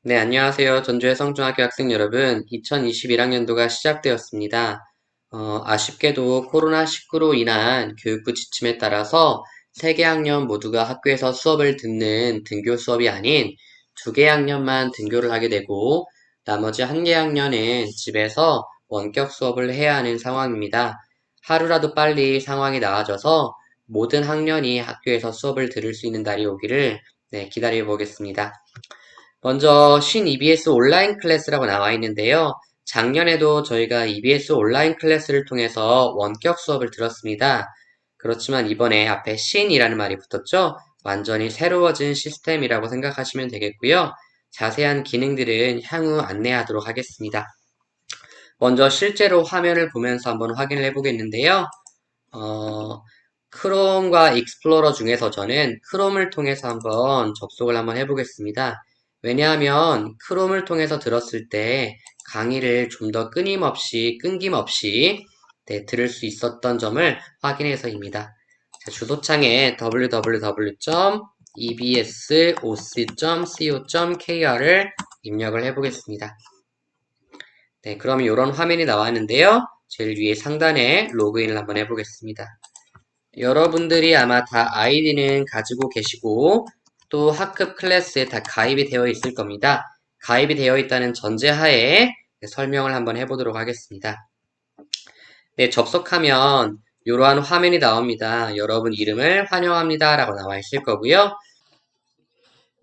네, 안녕하세요. 전주의 성중학교 학생 여러분. 2021학년도가 시작되었습니다. 아쉽게도 코로나19로 인한 교육부 지침에 따라서 3개 학년 모두가 학교에서 수업을 듣는 등교 수업이 아닌 2개 학년만 등교를 하게 되고 나머지 1개 학년은 집에서 원격 수업을 해야 하는 상황입니다. 하루라도 빨리 상황이 나아져서 모든 학년이 학교에서 수업을 들을 수 있는 날이 오기를 기다려 보겠습니다. 먼저 신 EBS 온라인 클래스라고 나와 있는데요. 작년에도 저희가 EBS 온라인 클래스를 통해서 원격 수업을 들었습니다. 그렇지만 이번에 앞에 신이라는 말이 붙었죠? 완전히 새로워진 시스템이라고 생각하시면 되겠고요. 자세한 기능들은 향후 안내하도록 하겠습니다. 먼저 실제로 화면을 보면서 한번 확인을 해보겠는데요. 어, 크롬과 익스플로러 중에서 저는 크롬을 통해서 한번 접속을 한번 해보겠습니다. 왜냐하면 크롬을 통해서 들었을 때 강의를 좀 더 끊김없이 들을 수 있었던 점을 확인해서입니다. 자, 주소창에 www.ebsoc.co.kr을 입력을 해보겠습니다. 네, 그럼 이런 화면이 나왔는데요. 제일 위에 상단에 로그인을 한번 해보겠습니다. 여러분들이 아마 다 아이디는 가지고 계시고 또 학급 클래스에 다 가입이 되어 있을 겁니다. 가입이 되어 있다는 전제하에 설명을 한번 해보도록 하겠습니다. 네, 접속하면 이러한 화면이 나옵니다. 여러분 이름을 환영합니다 라고 나와 있을 거고요.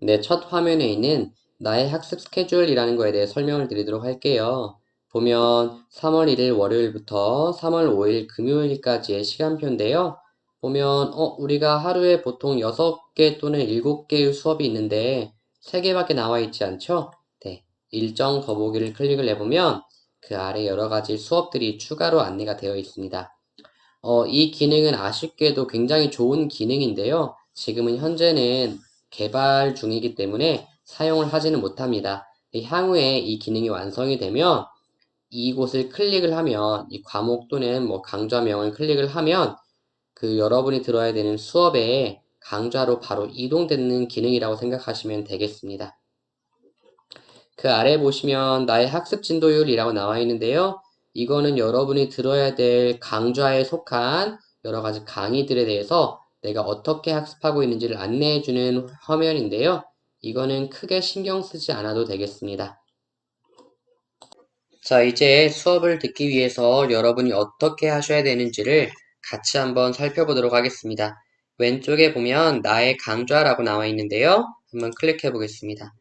네, 첫 화면에 있는 나의 학습 스케줄이라는 거에 대해 설명을 드리도록 할게요. 보면 3월 1일 월요일부터 3월 5일 금요일까지의 시간표인데요. 보면 우리가 하루에 보통 6개 또는 7개의 수업이 있는데 3개밖에 나와 있지 않죠? 네, 일정 더보기를 클릭을 해보면 그 아래 여러 가지 수업들이 추가로 안내가 되어 있습니다. 이 기능은 아쉽게도 굉장히 좋은 기능인데요. 지금은 현재는 개발 중이기 때문에 사용을 하지는 못합니다. 향후에 이 기능이 완성이 되면 이곳을 클릭을 하면 이 과목 또는 뭐 강좌명을 클릭을 하면 그 여러분이 들어야 되는 수업에 강좌로 바로 이동되는 기능이라고 생각하시면 되겠습니다. 그 아래 보시면 나의 학습 진도율이라고 나와 있는데요. 이거는 여러분이 들어야 될 강좌에 속한 여러 가지 강의들에 대해서 내가 어떻게 학습하고 있는지를 안내해주는 화면인데요. 이거는 크게 신경 쓰지 않아도 되겠습니다. 자, 이제 수업을 듣기 위해서 여러분이 어떻게 하셔야 되는지를 같이 한번 살펴보도록 하겠습니다. 왼쪽에 보면 나의 강좌라고 나와 있는데요. 한번 클릭해 보겠습니다.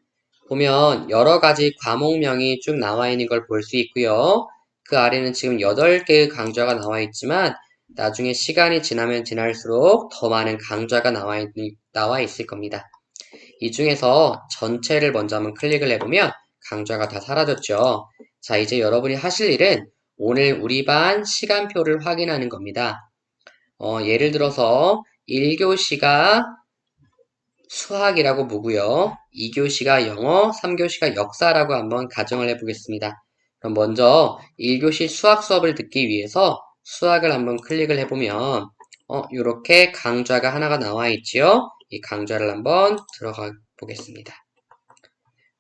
보면 여러 가지 과목명이 쭉 나와 있는 걸 볼 수 있고요. 그 아래는 지금 8개의 강좌가 나와 있지만 나중에 시간이 지나면 지날수록 더 많은 강좌가 나와 있을 겁니다. 이 중에서 전체를 먼저 한번 클릭을 해보면 강좌가 다 사라졌죠. 자, 이제 여러분이 하실 일은 오늘 우리 반 시간표를 확인하는 겁니다. 예를 들어서 1교시가 수학이라고 보고요. 2교시가 영어, 3교시가 역사라고 한번 가정을 해보겠습니다. 그럼 먼저 1교시 수학 수업을 듣기 위해서 수학을 한번 클릭을 해보면 이렇게 강좌가 하나가 나와 있지요. 이 강좌를 한번 들어가 보겠습니다.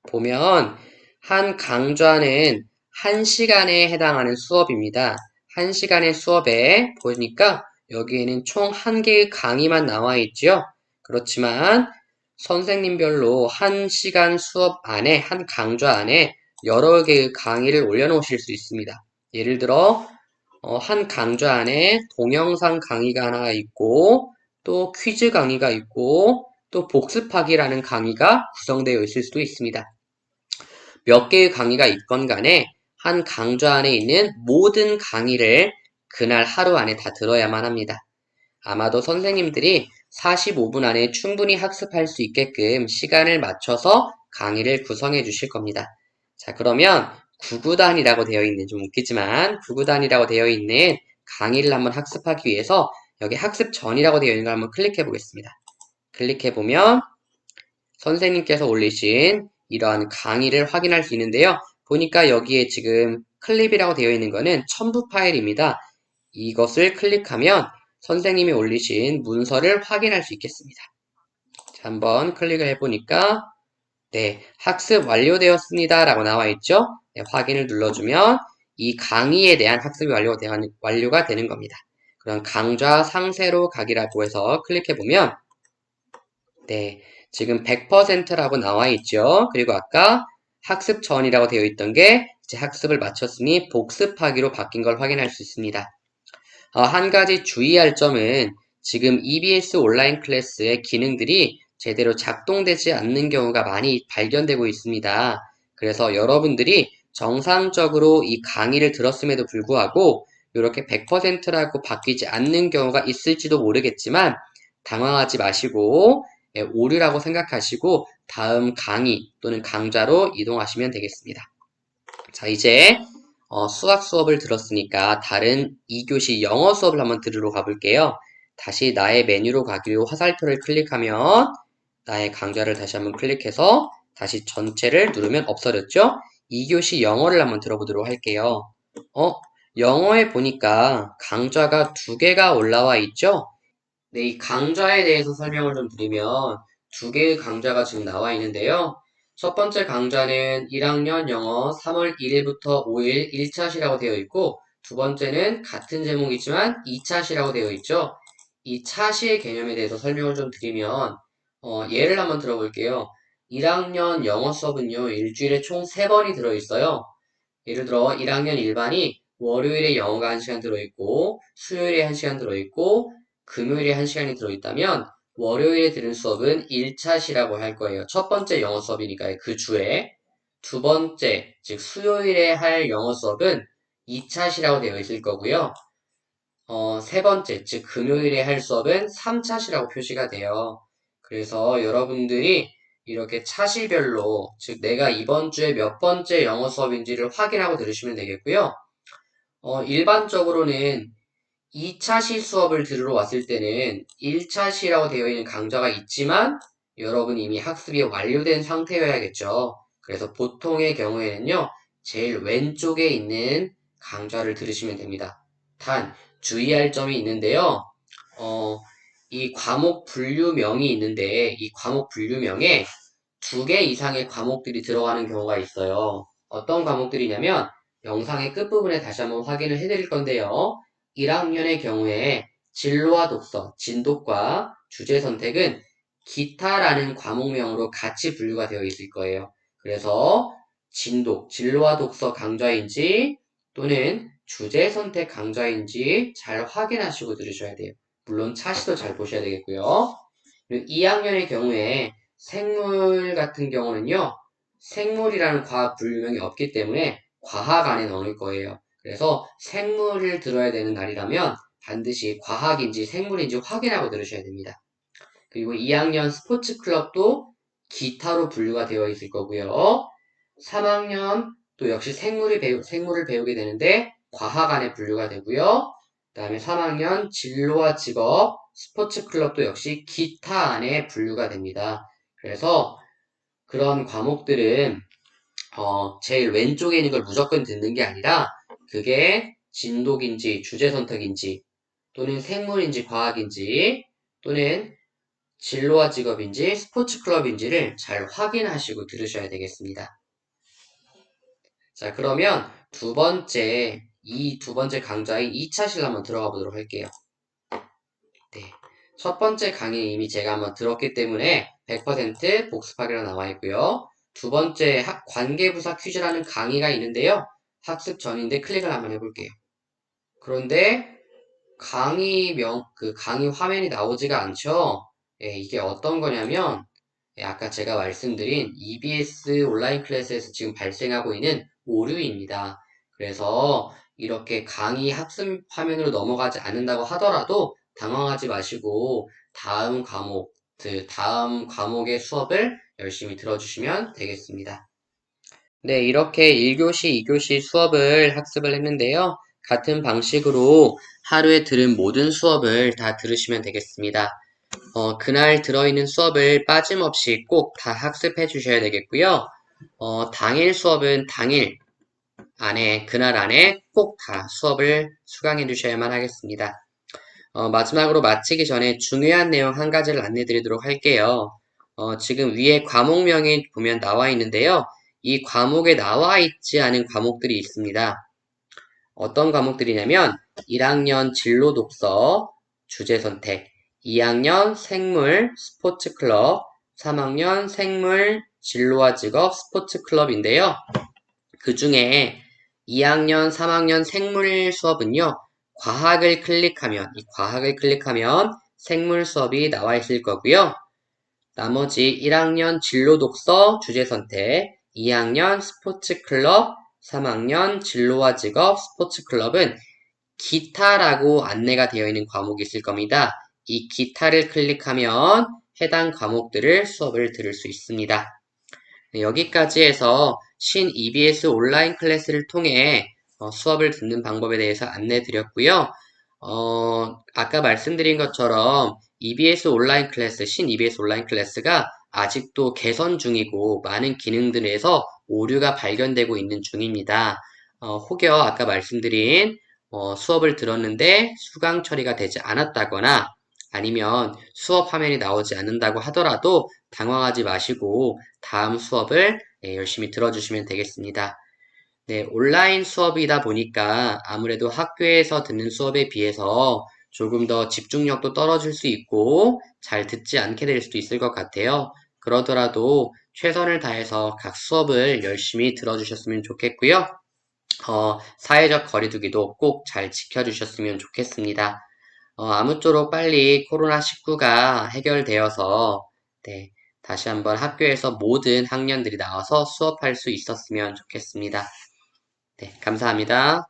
보면 한 강좌는 1시간에 해당하는 수업입니다. 1시간의 수업에 보니까 여기에는 총 1개의 강의만 나와 있죠. 그렇지만 선생님별로 1시간 수업 안에, 한 강좌 안에 여러 개의 강의를 올려놓으실 수 있습니다. 예를 들어 한 강좌 안에 동영상 강의가 하나 있고 또 퀴즈 강의가 있고 또 복습하기라는 강의가 구성되어 있을 수도 있습니다. 몇 개의 강의가 있건 간에 한 강좌 안에 있는 모든 강의를 그날 하루 안에 다 들어야만 합니다. 아마도 선생님들이 45분 안에 충분히 학습할 수 있게끔 시간을 맞춰서 강의를 구성해 주실 겁니다. 자, 그러면 구구단이라고 되어 있는, 좀 웃기지만 구구단이라고 되어 있는 강의를 한번 학습하기 위해서 여기 학습 전이라고 되어 있는 걸 한번 클릭해 보겠습니다. 클릭해 보면 선생님께서 올리신 이러한 강의를 확인할 수 있는데요. 보니까 여기에 지금 클립이라고 되어 있는 거는 첨부 파일입니다. 이것을 클릭하면 선생님이 올리신 문서를 확인할 수 있겠습니다. 자, 한번 클릭을 해보니까 네, 학습 완료되었습니다. 라고 나와 있죠? 네, 확인을 눌러주면 이 강의에 대한 학습이 완료가 되는 겁니다. 그럼 강좌 상세로 가기라고 해서 클릭해보면 네, 지금 100%라고 나와 있죠? 그리고 아까 학습 전이라고 되어 있던 게 이제 학습을 마쳤으니 복습하기로 바뀐 걸 확인할 수 있습니다. 한 가지 주의할 점은 지금 EBS 온라인 클래스의 기능들이 제대로 작동되지 않는 경우가 많이 발견되고 있습니다. 그래서 여러분들이 정상적으로 이 강의를 들었음에도 불구하고 이렇게 100%라고 바뀌지 않는 경우가 있을지도 모르겠지만 당황하지 마시고 오류라고 생각하시고 다음 강의 또는 강좌로 이동하시면 되겠습니다. 자, 이제 수학 수업을 들었으니까 다른 2교시 영어 수업을 한번 들으러 가볼게요. 다시 나의 메뉴로 가기로 화살표를 클릭하면 나의 강좌를 다시 한번 클릭해서 다시 전체를 누르면 없어졌죠? 2교시 영어를 한번 들어보도록 할게요. 영어에 보니까 강좌가 2개가 올라와 있죠? 네, 이 강좌에 대해서 설명을 좀 드리면 2개의 강좌가 지금 나와 있는데요. 첫 번째 강좌는 1학년 영어 3월 1일부터 5일 1차시라고 되어 있고 두 번째는 같은 제목이지만 2차시라고 되어 있죠. 이 차시의 개념에 대해서 설명을 좀 드리면 예를 한번 들어볼게요. 1학년 영어 수업은요. 일주일에 총 3번이 들어있어요. 예를 들어 1학년 1반이 월요일에 영어가 1시간 들어있고 수요일에 1시간 들어있고 금요일에 1시간이 들어있다면 월요일에 들은 수업은 1차시라고 할 거예요. 첫 번째 영어 수업이니까요. 그 주에. 두 번째, 즉 수요일에 할 영어 수업은 2차시라고 되어 있을 거고요. 세 번째, 즉 금요일에 할 수업은 3차시라고 표시가 돼요. 그래서 여러분들이 이렇게 차시별로, 즉 내가 이번 주에 몇 번째 영어 수업인지를 확인하고 들으시면 되겠고요. 일반적으로는 2차시 수업을 들으러 왔을 때는 1차시라고 되어 있는 강좌가 있지만 여러분 이미 학습이 완료된 상태여야겠죠. 그래서 보통의 경우에는요, 제일 왼쪽에 있는 강좌를 들으시면 됩니다. 단, 주의할 점이 있는데요. 이 과목 분류명이 있는데 이 과목 분류명에 2개 이상의 과목들이 들어가는 경우가 있어요. 어떤 과목들이냐면 영상의 끝부분에 다시 한번 확인을 해드릴 건데요. 1학년의 경우에 진로와 독서, 진독과 주제 선택은 기타라는 과목명으로 같이 분류가 되어 있을 거예요. 그래서 진독, 진로와 독서 강좌인지 또는 주제 선택 강좌인지 잘 확인하시고 들으셔야 돼요. 물론 차시도 잘 보셔야 되겠고요. 2학년의 경우에 생물 같은 경우는요, 생물이라는 과학 분류명이 없기 때문에 과학 안에 넣을 거예요. 그래서 생물을 들어야 되는 날이라면 반드시 과학인지 생물인지 확인하고 들으셔야 됩니다. 그리고 2학년 스포츠 클럽도 기타로 분류가 되어 있을 거고요. 3학년 또 역시 생물을 배우게 되는데 과학 안에 분류가 되고요. 그 다음에 3학년 진로와 직업, 스포츠 클럽도 역시 기타 안에 분류가 됩니다. 그래서 그런 과목들은 제일 왼쪽에 있는 걸 무조건 듣는 게 아니라 그게 진독인지 주제 선택인지 또는 생물인지 과학인지 또는 진로와 직업인지 스포츠 클럽인지를 잘 확인하시고 들으셔야 되겠습니다. 자, 그러면 이 두 번째 강좌인 2차실 한번 들어가 보도록 할게요. 네. 첫 번째 강의 이미 제가 한번 들었기 때문에 100% 복습하기로 나와 있고요. 두 번째 관계부사 퀴즈라는 강의가 있는데요. 학습 전인데 클릭을 한번 해볼게요. 그런데 강의 화면이 나오지가 않죠? 예, 이게 어떤 거냐면, 예, 아까 제가 말씀드린 EBS 온라인 클래스에서 지금 발생하고 있는 오류입니다. 그래서 이렇게 강의 학습 화면으로 넘어가지 않는다고 하더라도 당황하지 마시고 다음 과목의 수업을 열심히 들어주시면 되겠습니다. 네, 이렇게 1교시, 2교시 수업을 학습을 했는데요. 같은 방식으로 하루에 들은 모든 수업을 다 들으시면 되겠습니다. 그날 들어있는 수업을 빠짐없이 꼭 다 학습해 주셔야 되겠고요. 당일 수업은 그날 안에 꼭 다 수업을 수강해 주셔야만 하겠습니다. 마지막으로 마치기 전에 중요한 내용 한 가지를 안내 드리도록 할게요. 지금 위에 과목명이 보면 나와 있는데요. 이 과목에 나와 있지 않은 과목들이 있습니다. 어떤 과목들이냐면 1학년 진로 독서, 주제 선택, 2학년 생물 스포츠 클럽, 3학년 생물 진로와 직업 스포츠 클럽인데요. 그 중에 2학년, 3학년 생물 수업은요. 이 과학을 클릭하면 생물 수업이 나와 있을 거고요. 나머지 1학년 진로 독서 주제 선택, 2학년 스포츠 클럽, 3학년 진로와 직업 스포츠 클럽은 기타라고 안내가 되어 있는 과목이 있을 겁니다. 이 기타를 클릭하면 해당 과목들을 수업을 들을 수 있습니다. 네, 여기까지 해서 신 EBS 온라인 클래스를 통해 수업을 듣는 방법에 대해서 안내 드렸고요. 아까 말씀드린 것처럼 EBS 온라인 클래스, 신 EBS 온라인 클래스가 아직도 개선 중이고 많은 기능들에서 오류가 발견되고 있는 중입니다. 혹여 아까 말씀드린 수업을 들었는데 수강 처리가 되지 않았다거나 아니면 수업 화면이 나오지 않는다고 하더라도 당황하지 마시고 다음 수업을 열심히 들어주시면 되겠습니다. 네, 온라인 수업이다 보니까 아무래도 학교에서 듣는 수업에 비해서 조금 더 집중력도 떨어질 수 있고 잘 듣지 않게 될 수도 있을 것 같아요. 그러더라도 최선을 다해서 각 수업을 열심히 들어주셨으면 좋겠고요. 사회적 거리두기도 꼭 잘 지켜주셨으면 좋겠습니다. 아무쪼록 빨리 코로나19가 해결되어서, 네, 다시 한번 학교에서 모든 학년들이 나와서 수업할 수 있었으면 좋겠습니다. 네, 감사합니다.